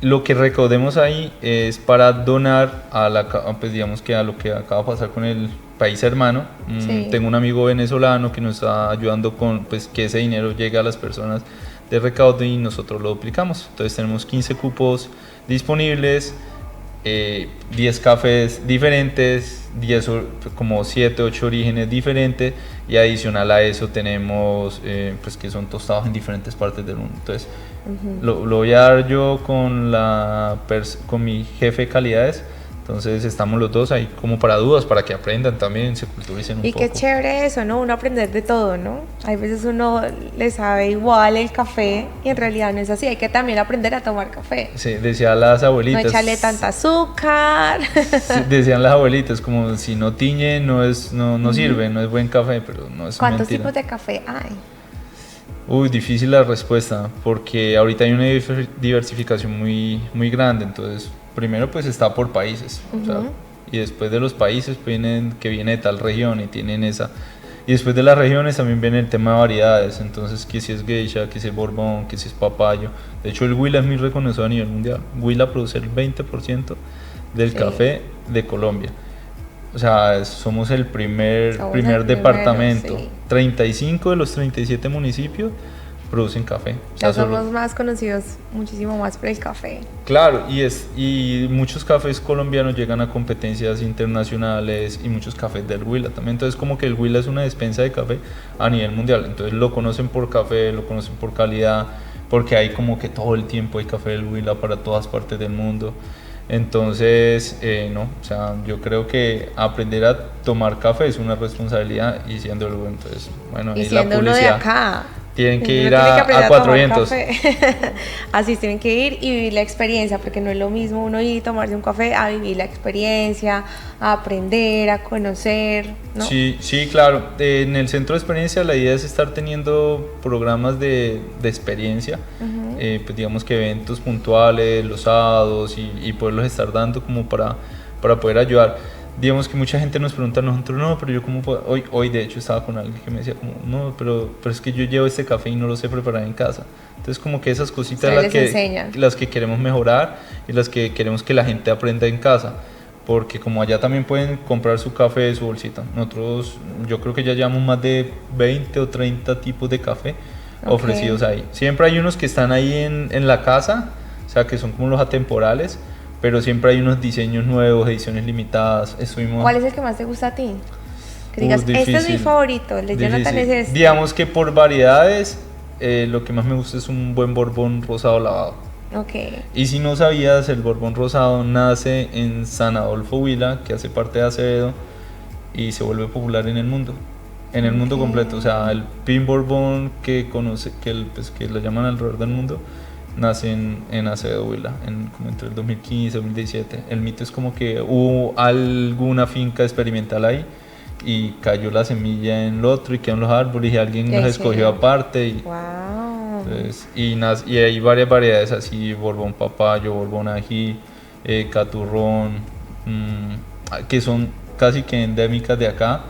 Lo que recaudemos ahí es para donar pues digamos que a lo que acaba de pasar con el país hermano. Tengo un amigo venezolano que nos está ayudando con pues que ese dinero llegue a las personas de recaudo, y nosotros lo duplicamos. Entonces tenemos 15 cupos disponibles, 10 cafés diferentes, como 7, 8 orígenes diferentes, y adicional a eso tenemos pues que son tostados en diferentes partes del mundo. Entonces lo voy a dar yo con mi jefe de calidades. Entonces estamos los dos ahí como para dudas, para que aprendan también, se culturicen un poco. Y qué chévere eso, ¿no? Uno aprender de todo, ¿no? Hay veces uno le sabe igual el café y en realidad no es así. Hay que también aprender a tomar café. Sí, decían las abuelitas. No echarle tanta azúcar. Sí, decían las abuelitas, como si no tiñe no sirve, no es buen café, pero no es ¿Cuántos mentira. tipos de café hay? Uy, difícil la respuesta, porque ahorita hay una diversificación muy, muy grande. Entonces, primero pues está por países, o sea, y después de los países pues, viene de tal región y tienen esa. Y después de las regiones también viene el tema de variedades. Entonces, que si es geisha, que si es borbón, que si es papayo. De hecho, el Huila es muy reconocido a nivel mundial. Huila produce el 20% del café de Colombia. O sea, somos el primer departamento. 35 de los 37 municipios producen café. O sea, ya somos más conocidos, muchísimo más por el café. Claro, y muchos cafés colombianos llegan a competencias internacionales, y muchos cafés del Huila también. Entonces como que el Huila es una despensa de café a nivel mundial. Entonces lo conocen por café, lo conocen por calidad, porque hay como que todo el tiempo hay café del Huila para todas partes del mundo. Entonces, no, o sea, yo creo que aprender a tomar café es una responsabilidad, y siéndolo, entonces, bueno, y siendo uno de acá, tienen que ir a Cuatro Vientos. Así tienen que ir y vivir la experiencia, porque no es lo mismo uno ir y tomarse un café a vivir la experiencia, a aprender, a conocer, ¿no? Sí, claro. En el centro de experiencia la idea es estar teniendo programas de experiencia, pues digamos que eventos puntuales, los sábados, y poderlos estar dando como para poder ayudar. digamos que mucha gente nos pregunta a nosotros, no, pero yo como puedo, hoy de hecho estaba con alguien que me decía como, no, pero es que yo llevo este café y no lo sé preparar en casa. Entonces como que esas cositas las que queremos mejorar y las que queremos que la gente aprenda en casa. Porque como allá también pueden comprar su café de su bolsita. Nosotros, yo creo que ya llevamos más de 20 o 30 tipos de café ofrecidos ahí. Siempre hay unos que están ahí en la casa, o sea, que son como los atemporales, pero siempre hay unos diseños nuevos, ediciones limitadas. ¿Cuál es el que más te gusta a ti? Que digas, este es mi favorito, el de Jonathan es este. Digamos que por variedades, lo que más me gusta es un buen Borbón rosado lavado. Okay. Y si no sabías, el Borbón rosado nace en San Adolfo Huila, que hace parte de Acevedo, y se vuelve popular en el mundo. En el mundo completo. O sea, el Pin Borbón que lo llaman alrededor del mundo, nace en Acevedo Huila, como entre el 2015 y 2017. El mito es como que hubo alguna finca experimental ahí y cayó la semilla en lo otro y quedaron los árboles y alguien los escogió aparte. Wow. Entonces, y hay varias variedades así, Borbón papayo, Borbón ají, caturrón, que son casi que endémicas de acá,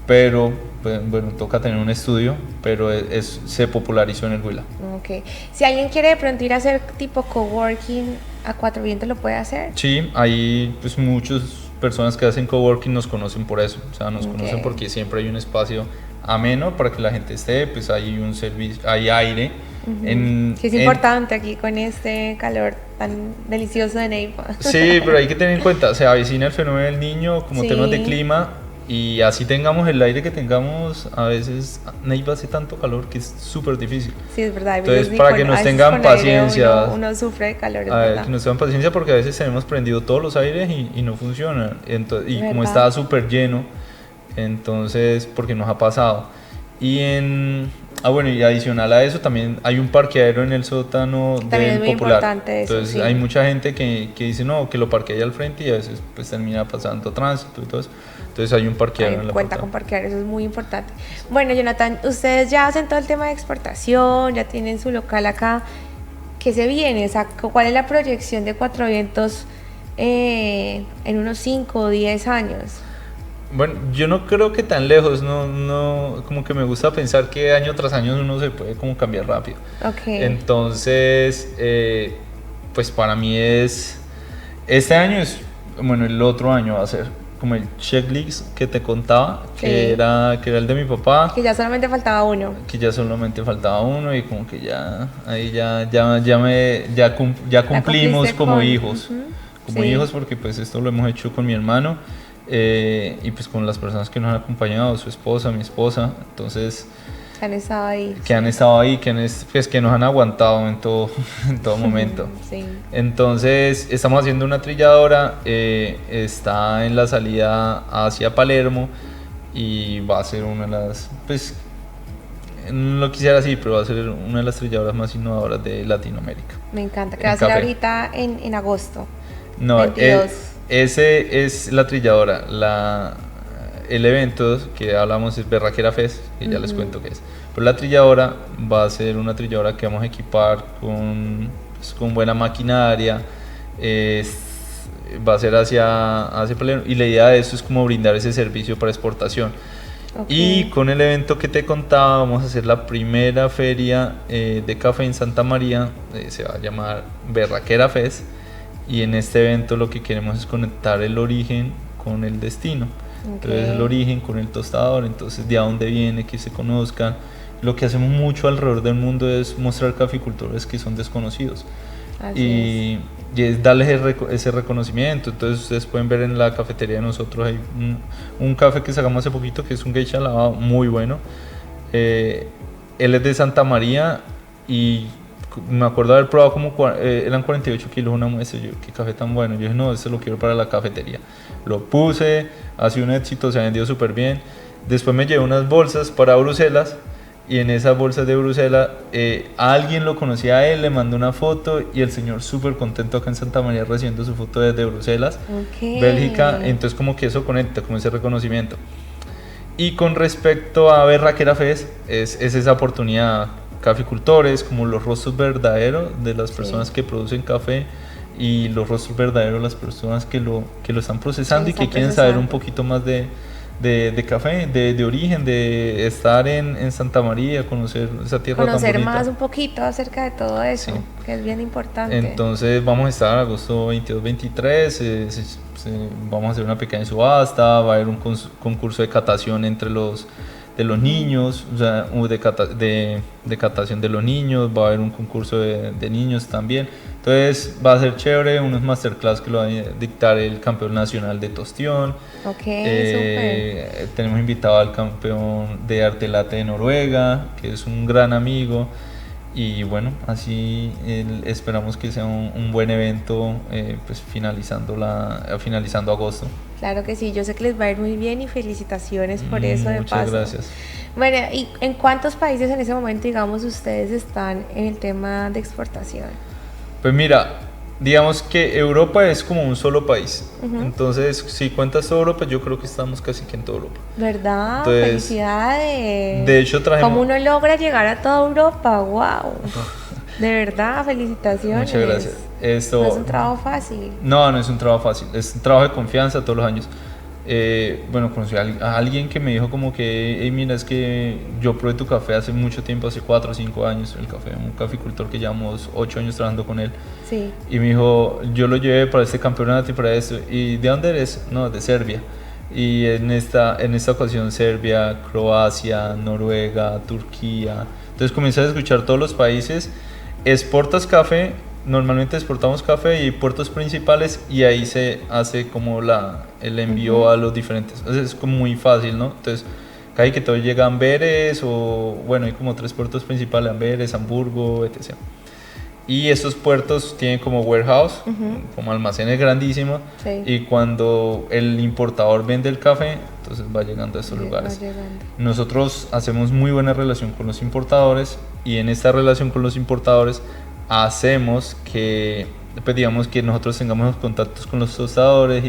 pero bueno, toca tener un estudio, pero se popularizó en el Huila. Okay. Si alguien quiere de pronto ir a hacer tipo coworking a Cuatro Vientos, ¿lo puede hacer? Sí, hay pues muchas personas que hacen coworking nos conocen por eso, o sea, nos conocen porque siempre hay un espacio ameno para que la gente esté, pues hay un servicio, hay aire. Que es importante aquí con este calor tan delicioso de Neiva. Sí, pero hay que tener en cuenta, se avecina el fenómeno del niño como temas de clima, y así tengamos el aire que tengamos, a veces Neiva hace tanto calor que es súper difícil. Sí, es verdad. Entonces, para que nos tengan paciencia. Uno sufre de calor, es verdad. Que nos tengan paciencia porque a veces tenemos prendido todos los aires y no funcionan. Entonces, y como está súper lleno, entonces, porque nos ha pasado. Bueno, y adicional a eso también hay un parqueadero en el sótano del Popular. Entonces eso, hay mucha gente que dice no, que lo parquee allá al frente y a veces pues termina pasando tránsito y todo eso. Entonces hay un parqueadero en la cuenta con parquear, eso es muy importante. Bueno, Jonathan, ustedes ya hacen todo el tema de exportación, ya tienen su local acá. ¿Qué se viene? O sea, ¿cuál es la proyección de Cuatro Vientos en unos 5 o 10 años? Bueno, yo no creo que tan lejos, no, como que me gusta pensar que año tras año uno se puede como cambiar rápido. Okay. Entonces, pues para mí este año el otro año va a ser como el checklist que te contaba, que era el de mi papá. Que ya solamente faltaba uno. Y como que ya cumplimos como hijos. Como hijos, porque pues esto lo hemos hecho con mi hermano. Y pues con las personas que nos han acompañado, su esposa, mi esposa, entonces que han estado ahí, que nos han aguantado en todo momento. Entonces estamos haciendo una trilladora, está en la salida hacia Palermo y va a ser una de las, pues no lo quisiera así, pero va a ser una de las trilladoras más innovadoras de Latinoamérica. Me encanta, que va a ser ahorita en agosto. No, 22. Ese es la trilladora. El evento que hablamos es Berraquera Fest, que ya les cuento qué es. Pero la trilladora va a ser una trilladora que vamos a equipar con buena maquinaria. Va a ser hacia Palermo. Y la idea de eso es como brindar ese servicio para exportación. Y con el evento que te contaba, vamos a hacer la primera feria de café en Santa María. Se va a llamar Berraquera Fest. Y en este evento lo que queremos es conectar el origen con el destino. Entonces el origen con el tostador, entonces de a dónde viene, que se conozcan. Lo que hacemos mucho alrededor del mundo es mostrar caficultores que son desconocidos. Y es darles ese reconocimiento. Entonces ustedes pueden ver en la cafetería de nosotros hay un café que sacamos hace poquito que es un geisha lavado muy bueno. Él es de Santa María y me acuerdo haber probado eran 48 kilos una muestra. Yo, qué café tan bueno. Yo dije, no, este lo quiero para la cafetería. Lo puse, ha sido un éxito, se ha vendido súper bien. Después me llevé unas bolsas para Bruselas y en esas bolsas de Bruselas alguien lo conocía a él, le mandó una foto y el señor súper contento acá en Santa María recibiendo su foto desde Bruselas, Bélgica. Entonces como que eso conecta, como ese reconocimiento. Y con respecto a Berraquera Fest, es esa oportunidad. Caficultores, como los rostros verdaderos de las personas que producen café y los rostros verdaderos de las personas que lo están procesando y que quieren procesando. saber un poquito más de café, de origen, de estar en Santa María, conocer esa tierra tan Conocer bonita. más un poquito acerca de todo eso, Sí. que es bien importante. Entonces vamos a estar agosto 22-23, vamos a hacer una pequeña subasta, va a haber un concurso de catación entre los niños, o sea, de catación de los niños, va a haber un concurso de niños también. Entonces va a ser chévere, unos masterclass que lo va a dictar el campeón nacional de Tostión. Ok, súper. Tenemos invitado al campeón de arte latte de Noruega, que es un gran amigo. Y bueno, así esperamos que sea un buen evento, pues finalizando agosto. Claro que sí, yo sé que les va a ir muy bien y felicitaciones por eso de Muchas paso. gracias. Bueno, ¿y en cuántos países en ese momento, digamos, ustedes están en el tema de exportación? Pues mira, digamos que Europa es como un solo país. Entonces, si cuentas toda Europa, yo creo que estamos casi que en toda Europa. ¿Verdad? Entonces, felicidades. de hecho, trajimos... ¿Cómo uno logra llegar a toda Europa? ¡Wow! De verdad, felicitaciones. Muchas gracias. Esto... No es un trabajo fácil. No, no es un trabajo fácil. Es un trabajo de confianza todos los años. Bueno, conocí a alguien que me dijo como que, hey, mira, es que yo probé tu café hace mucho tiempo, hace 4 o 5 años, el café, un caficultor que llevamos 8 años trabajando con él. Sí. Y me dijo, yo lo llevé para este campeonato y para esto. ¿Y de dónde eres? No, de Serbia. Y en esta ocasión Serbia, Croacia, Noruega, Turquía. Entonces comencé a escuchar todos los países. Exportas café, normalmente exportamos café y puertos principales y ahí se hace como el envío a los diferentes. Entonces es como muy fácil, ¿no? Entonces casi que todo llega a Amberes o bueno, hay como 3 puertos principales, Amberes, Hamburgo, etc. Y estos puertos tienen como warehouse, como almacenes grandísimos, Sí. y cuando el importador vende el café, entonces va llegando a estos lugares. Nosotros hacemos muy buena relación con los importadores y en esta relación con los importadores hacemos que, pues digamos que nosotros tengamos los contactos con los tostadores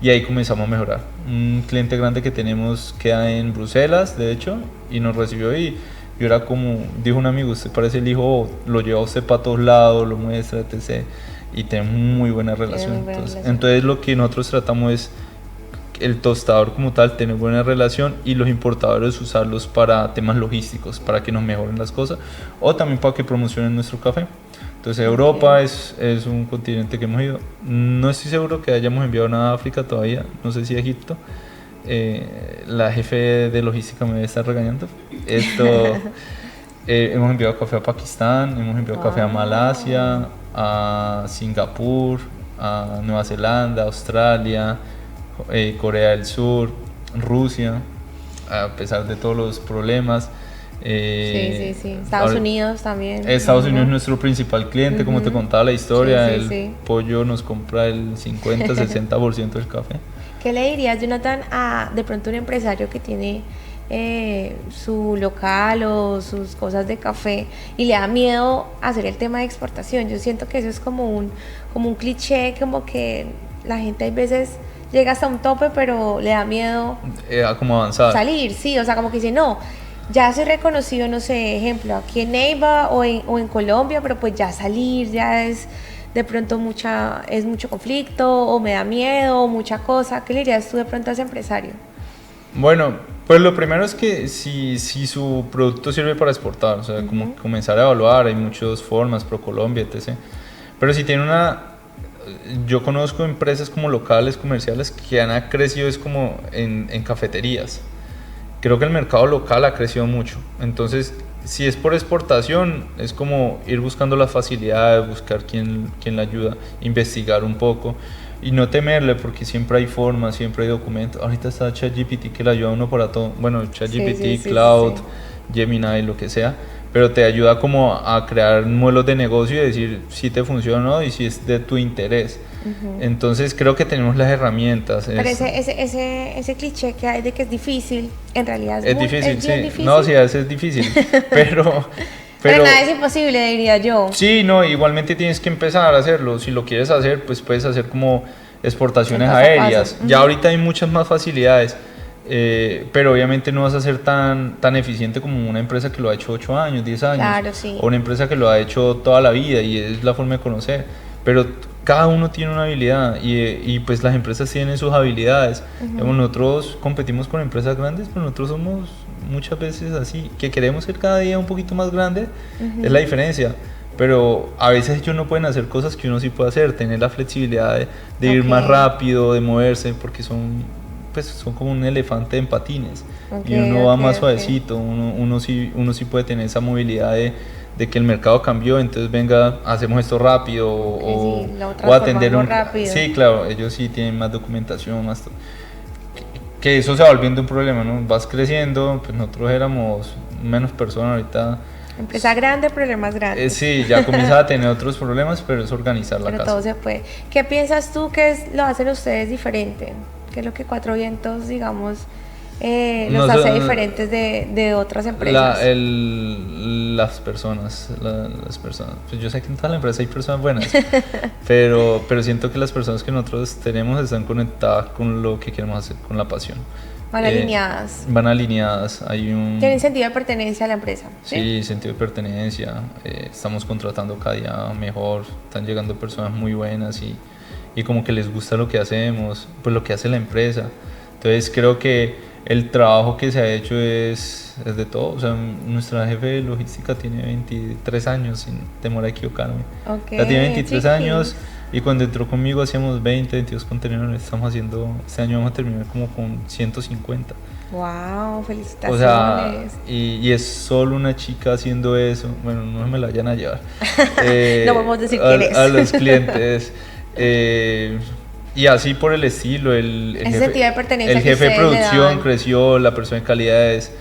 y ahí comenzamos a mejorar. Un cliente grande que tenemos queda en Bruselas, de hecho, y nos recibió y yo era como, dijo un amigo, usted parece el hijo, lo lleva usted para todos lados, lo muestra, etc. Y tenemos muy buena relación. Entonces lo que nosotros tratamos es el tostador como tal tener buena relación y los importadores usarlos para temas logísticos, para que nos mejoren las cosas o también para que promocionen nuestro café. Entonces Europa es un continente que hemos ido. No estoy seguro que hayamos enviado nada a África todavía, no sé si a Egipto. La jefe de logística me debe estar regañando. Hemos enviado café a Pakistán, hemos enviado café a Malasia, a Singapur, a Nueva Zelanda, Australia, Corea del Sur, Rusia, a pesar de todos los problemas. Sí. Estados Unidos también. Estados Unidos es nuestro principal cliente, como te contaba la historia. Sí. Pollo nos compra el 50-60% del café. ¿Qué le dirías, Jonathan, a de pronto un empresario que tiene su local o sus cosas de café y le da miedo hacer el tema de exportación? Yo siento que eso es como un cliché, como que la gente a veces llega hasta un tope, pero le da miedo como avanzar. Salir, sí, o sea, como que dice, no, ya soy reconocido, no sé, ejemplo, aquí en Neiva o en Colombia, pero pues ya salir, ya es de pronto mucho conflicto o me da miedo o mucha cosa. ¿Qué le dirías tú de pronto a ese empresario? Bueno, pues lo primero es que si su producto sirve para exportar, o sea, como comenzar a evaluar, hay muchas formas, ProColombia, etc. Pero si tiene yo conozco empresas como locales, comerciales, que han crecido es como en cafeterías. Creo que el mercado local ha crecido mucho. Entonces, si es por exportación, es como ir buscando las facilidades, buscar quién la ayuda, investigar un poco y no temerle, porque siempre hay formas, siempre hay documentos. Ahorita está ChatGPT que le ayuda a uno para todo. Bueno, ChatGPT, Cloud, Gemini, lo que sea. Pero te ayuda como a crear modelos de negocio y decir si te funciona o no y si es de tu interés. Entonces creo que tenemos las herramientas. Pero ese cliché que hay de que es difícil, en realidad es difícil, es bien difícil. No, sí, a veces es difícil, pero nada es imposible, diría yo. Sí, no, igualmente tienes que empezar a hacerlo. Si lo quieres hacer, pues puedes hacer como exportaciones aéreas. Ya ahorita hay muchas más facilidades. Pero obviamente no vas a ser tan eficiente como una empresa que lo ha hecho 8 años, 10 años, claro, sí. O una empresa que lo ha hecho toda la vida y es la forma de conocer. Pero cada uno tiene una habilidad y pues las empresas tienen sus habilidades. Digamos, nosotros competimos con empresas grandes, pero nosotros somos muchas veces así, que queremos ser cada día un poquito más grande, es la diferencia. Pero a veces ellos no pueden hacer cosas que uno sí puede hacer, tener la flexibilidad de ir más rápido, de moverse, porque son como un elefante en patines, y uno va más suavecito, uno sí puede tener esa movilidad de que el mercado cambió, entonces venga, hacemos esto rápido o atender rápido. Sí, claro, ellos sí tienen más documentación, más que eso se va volviendo un problema, ¿no? Vas creciendo, pues nosotros éramos menos personas, ahorita empresa grande, problemas grandes. Sí, ya comienza a tener otros problemas, pero es organizar la casa. Pero todo se puede. ¿Qué piensas tú que lo hacen ustedes diferente? ¿Qué es lo que Cuatro Vientos, digamos, los hace diferentes de otras empresas? Las personas. Pues yo sé que en toda la empresa hay personas buenas, pero siento que las personas que nosotros tenemos están conectadas con lo que queremos hacer, con la pasión. Van alineadas. Van alineadas. ¿Tienen sentido de pertenencia a la empresa? Sí, sentido de pertenencia. Estamos contratando cada día mejor. Están llegando personas muy buenas y como que les gusta lo que hacemos, pues lo que hace la empresa. Entonces creo que el trabajo que se ha hecho es de todo. O sea, nuestra jefe de logística tiene 23 años, sin temor a equivocarme. Okay, tiene 23 años. Y cuando entró conmigo hacíamos 20, 22 contenedores. Estamos haciendo, este año vamos a terminar como con 150. ¡Wow! ¡Felicitaciones! O sea, y es solo una chica haciendo eso. Bueno, no me la vayan a llevar. No podemos decir quién es. A los clientes. Y así por el estilo. El jefe de producción creció, la persona de calidades.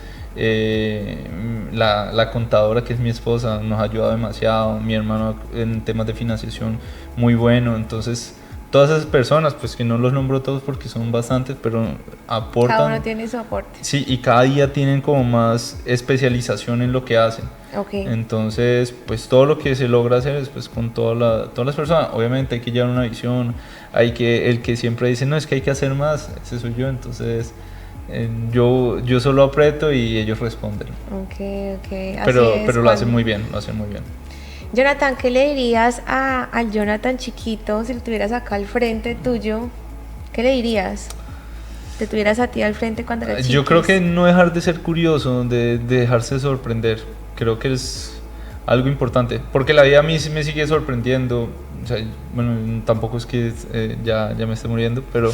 La contadora, que es mi esposa, nos ha ayudado demasiado, mi hermano en temas de financiación muy bueno. Entonces todas esas personas, pues que no los nombro todos porque son bastantes, pero aportan. Cada uno tiene su aporte. Sí, y cada día tienen como más especialización en lo que hacen. Entonces, pues todo lo que se logra hacer es pues con todas las personas. Obviamente hay que llevar una visión, el que siempre dice, no, es que hay que hacer más, ese soy yo. Entonces yo solo aprieto y ellos responden. Pero lo hacen muy bien, Jonathan, ¿qué le dirías al Jonathan chiquito si lo tuvieras acá al frente tuyo? ¿Qué le dirías? ¿Te tuvieras a ti al frente cuando eras chiquito? Yo creo que no dejar de ser curioso, de dejarse sorprender. Creo que es algo importante, porque la vida a mí me sigue sorprendiendo. O sea, bueno, tampoco es que ya me esté muriendo, pero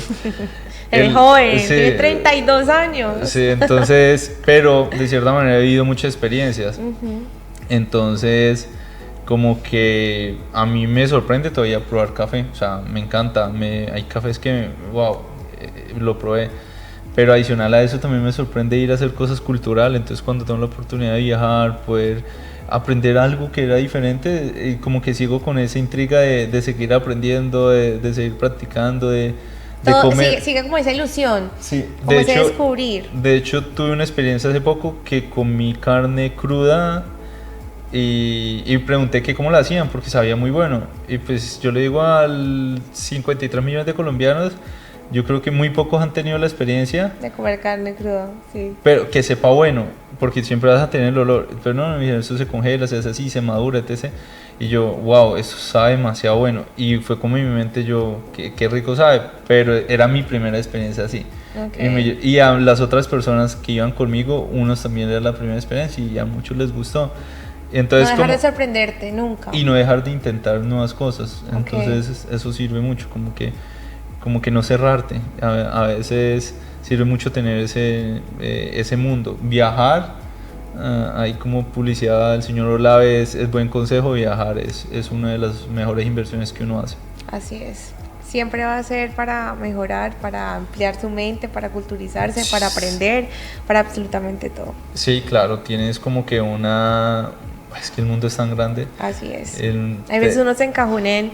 eres joven, tiene 32 años. Sí, entonces, pero de cierta manera he vivido muchas experiencias. Entonces, como que a mí me sorprende todavía probar café. O sea, me encanta. Hay cafés que, wow, lo probé. Pero adicional a eso también me sorprende ir a hacer cosas culturales. Entonces, cuando tengo la oportunidad de viajar, poder aprender algo que era diferente, y como que sigo con esa intriga de seguir aprendiendo, de seguir practicando, de comer. Sigue como esa ilusión, sí, como ese descubrir. De hecho, tuve una experiencia hace poco que comí carne cruda y pregunté que cómo la hacían porque sabía muy bueno. Y pues yo le digo al 53 millones de colombianos, yo creo que muy pocos han tenido la experiencia de comer carne cruda, sí. Pero que sepa bueno, porque siempre vas a tener el olor. Pero no, eso se congela, se hace así, se madura, etc. Y yo, wow, eso sabe demasiado bueno. Y fue como en mi mente yo, qué rico sabe. Pero era mi primera experiencia así. Y a las otras personas que iban conmigo, unos también era la primera experiencia y a muchos les gustó. Entonces, no dejar de sorprenderte nunca. Y no dejar de intentar nuevas cosas. Entonces eso sirve mucho, como que no cerrarte. A veces sirve mucho tener ese mundo. Viajar, hay como publicidad del señor Olave, es buen consejo. Viajar es una de las mejores inversiones que uno hace. Así es. Siempre va a ser para mejorar, para ampliar su mente, para culturizarse, para aprender, para absolutamente todo. Sí, claro, tienes como que es que el mundo es tan grande. Así es. Hay veces uno se encajona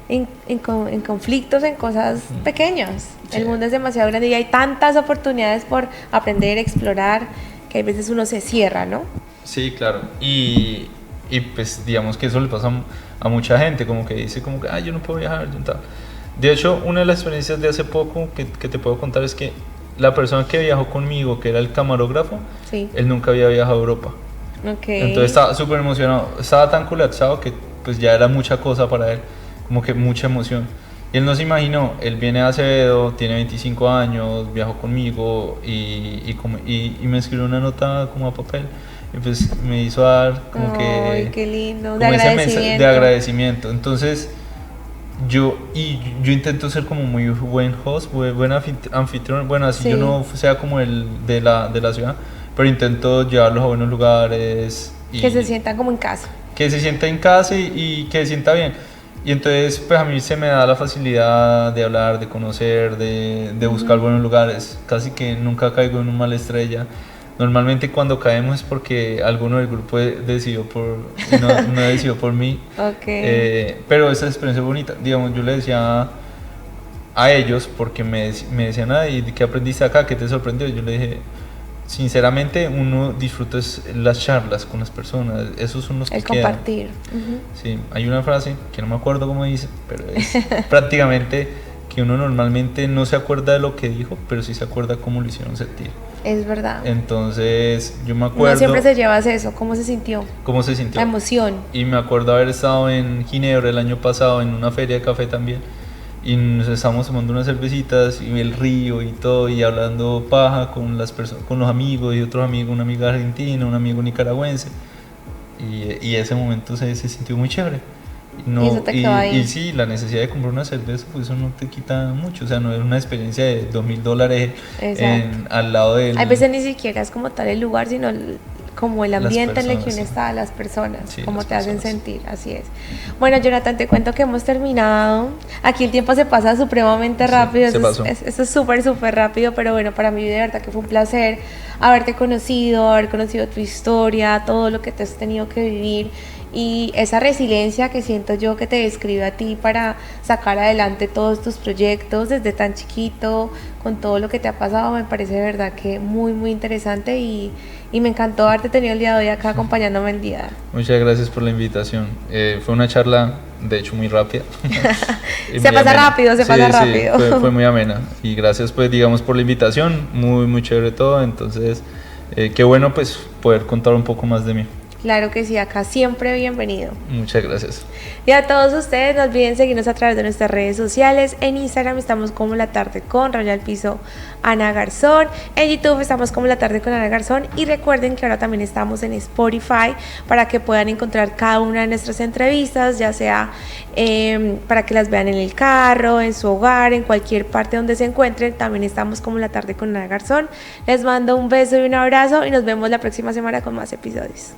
en conflictos, en cosas pequeñas. Sí. El mundo es demasiado grande y hay tantas oportunidades por aprender, explorar, que hay veces uno se cierra, ¿no? Sí, claro. Y pues digamos que eso le pasa a mucha gente, como que dice como que, yo no puedo viajar, yo tal. De hecho, una de las experiencias de hace poco que te puedo contar es que la persona que viajó conmigo, que era el camarógrafo, sí, él nunca había viajado a Europa. Entonces estaba súper emocionado, estaba tan colapsado que pues ya era mucha cosa para él. como que mucha emoción. Y él no se imaginó, él viene de Acevedo, tiene 25 años, viajó conmigo y me escribió una nota como a papel. Y pues me hizo dar como Ay, qué lindo, como ese mensaje de agradecimiento. Entonces yo intento ser como muy buen host, buen anfitrión. Bueno, así yo no sea como el de la ciudad, pero intento llevarlos a buenos lugares. Que se sientan como en casa. Que se sienta en casa y que se sienta bien. Y entonces pues a mí se me da la facilidad de hablar, de conocer, de buscar buenos lugares. Casi que nunca caigo en una mala estrella. Normalmente cuando caemos es porque alguno del grupo decidió no decidió por mí. Okay. Pero esa experiencia es bonita. Digamos, yo le decía a ellos, porque me decían, ¿y qué aprendiste acá? ¿Qué te sorprendió? Yo le dije, sinceramente, uno disfruta las charlas con las personas. Esos son los que quedan. El compartir. Sí, hay una frase que no me acuerdo cómo dice, pero es prácticamente que uno normalmente no se acuerda de lo que dijo, pero sí se acuerda cómo lo hicieron sentir. Es verdad. Entonces, yo me acuerdo... Uno siempre se lleva eso. ¿Cómo se sintió? ¿Cómo se sintió? La emoción. Y me acuerdo haber estado en Ginebra el año pasado en una feria de café también. Y nos estábamos tomando unas cervecitas y el río y todo, y hablando paja con las personas, con los amigos y otros amigos, una amiga argentina, un amigo nicaragüense. Y ese momento se sintió muy chévere. No, y eso te quedó ahí. Y sí, la necesidad de comprar una cerveza, pues eso no te quita mucho. O sea, no es una experiencia de $2,000 al lado del... Hay veces ni siquiera es como tal el lugar, sino como el ambiente en el que uno está, las personas, sí, cómo te hacen sentir, así es. Bueno, Jonathan, te cuento que hemos terminado. Aquí el tiempo se pasa supremamente rápido, eso es súper rápido, pero bueno, para mí de verdad que fue un placer haber conocido tu historia, todo lo que te has tenido que vivir y esa resiliencia que siento yo que te describe a ti para sacar adelante todos tus proyectos desde tan chiquito, con todo lo que te ha pasado, me parece de verdad que muy interesante y me encantó haberte tenido el día de hoy acá acompañándome el día. Muchas gracias por la invitación. Fue una charla, de hecho, muy rápida. Se pasa rápido. Fue muy amena. Y gracias, pues, digamos, por la invitación. Muy chévere todo. Entonces, qué bueno, pues, poder contar un poco más de mí. Claro que sí, acá siempre bienvenido. Muchas gracias. Y a todos ustedes, no olviden seguirnos a través de nuestras redes sociales. En Instagram estamos como La Tarde con Raya al Piso Ana Garzón. En YouTube estamos como La Tarde con Ana Garzón. Y recuerden que ahora también estamos en Spotify para que puedan encontrar cada una de nuestras entrevistas, ya sea para que las vean en el carro, en su hogar, en cualquier parte donde se encuentren. También estamos como La Tarde con Ana Garzón. Les mando un beso y un abrazo y nos vemos la próxima semana con más episodios.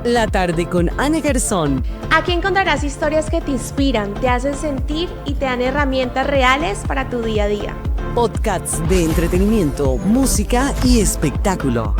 La Tarde con Ana Garzón. Aquí encontrarás historias que te inspiran, te hacen sentir y te dan herramientas reales para tu día a día. Podcasts de entretenimiento, música y espectáculo.